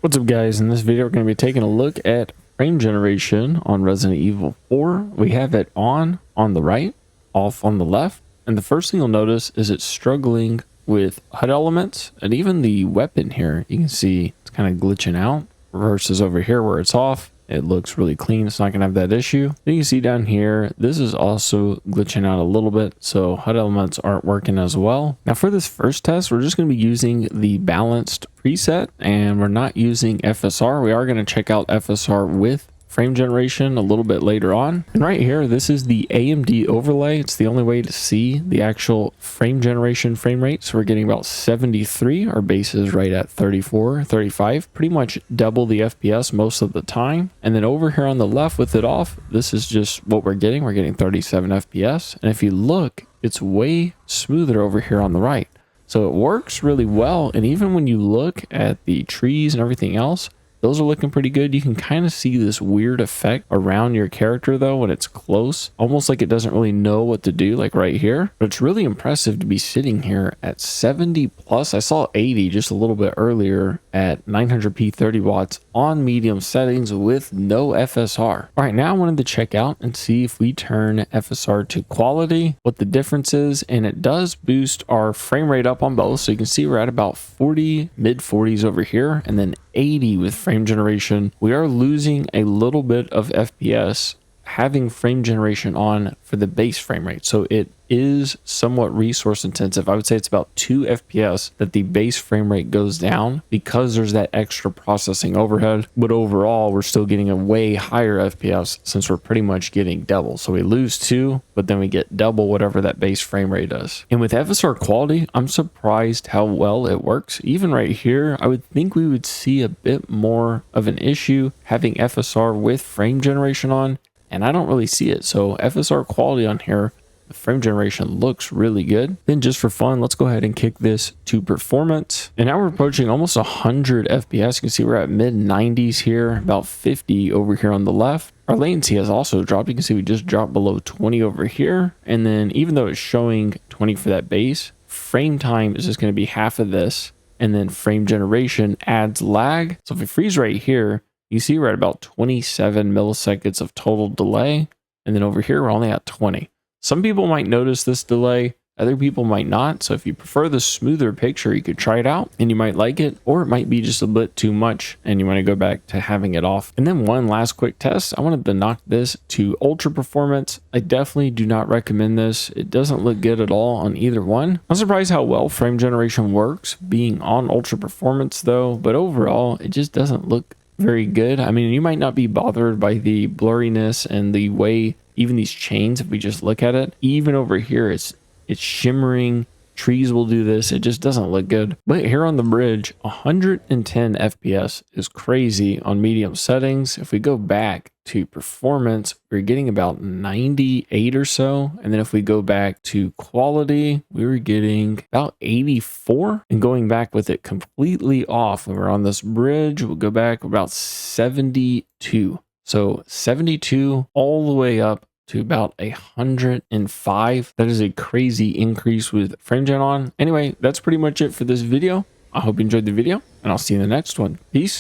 What's up, guys? In this video we're going to be taking a look at frame generation on Resident Evil 4. We have it on the right, off on the left, and the first thing you'll notice is it's struggling with HUD elements, and even the weapon here you can see it's kind of glitching out versus over here where it's off. It looks really clean. It's not going to have that issue. Then you can see down here, this is also glitching out a little bit. So HUD elements aren't working as well. Now for this first test, we're just going to be using the balanced preset and we're not using FSR. We are going to check out FSR with frame generation a little bit later on. And right here, this is the AMD overlay. It's the only way to see the actual frame generation frame rate. So we're getting about 73. Our base is right at 34, 35, pretty much double the FPS most of the time. And then over here on the left with it off, this is just what we're getting. We're getting 37 FPS. And if you look, it's way smoother over here on the right. So it works really well. And even when you look at the trees and everything else, those are looking pretty good. You can kind of see this weird effect around your character though when it's close, almost like it doesn't really know what to do, like right here. But it's really impressive to be sitting here at 70 plus. I saw 80 just a little bit earlier at 900p 30 watts on medium settings with no FSR. All right, now I wanted to check out and see if we turn FSR to quality, what the difference is, and it does boost our frame rate up on both. So you can see we're at about 40, mid 40s over here, and then 80 with frame generation. We are losing a little bit of FPS having frame generation on for the base frame rate. So it is somewhat resource intensive. I would say it's about 2 FPS that the base frame rate goes down because there's that extra processing overhead. But overall, we're still getting a way higher FPS since we're pretty much getting double. So we lose 2, but then we get double whatever that base frame rate does. And with FSR quality, I'm surprised how well it works. Even right here, I would think we would see a bit more of an issue having FSR with frame generation on, and I don't really see it. So FSR quality on here, the frame generation looks really good. Then just for fun, let's go ahead and kick this to performance. And now we're approaching almost 100 FPS. You can see we're at mid 90s here, about 50 over here on the left. Our latency has also dropped. You can see we just dropped below 20 over here. And then even though it's showing 20 for that base, frame time is just going to be half of this. And then frame generation adds lag. So if we freeze right here, you see we're at about 27 milliseconds of total delay. And then over here, we're only at 20. Some people might notice this delay, other people might not. So if you prefer the smoother picture, you could try it out and you might like it, or it might be just a bit too much and you want to go back to having it off. And then one last quick test. I wanted to knock this to ultra performance. I definitely do not recommend this. It doesn't look good at all on either one. I'm surprised how well frame generation works being on ultra performance though, but overall, it just doesn't look very good. I mean, you might not be bothered by the blurriness and the way even these chains, if we just look at it, even over here, it's shimmering. Trees will do this. It just doesn't look good. But here on the bridge, 110 FPS is crazy on medium settings. If we go back to performance, we're getting about 98 or so. And then if we go back to quality, we were getting about 84. And going back with it completely off, when we're on this bridge, we'll go back about 72. So 72 all the way up to about 105. That is a crazy increase with frame gen on. Anyway, that's pretty much it for this video. I hope you enjoyed the video, and I'll see you in the next one. Peace.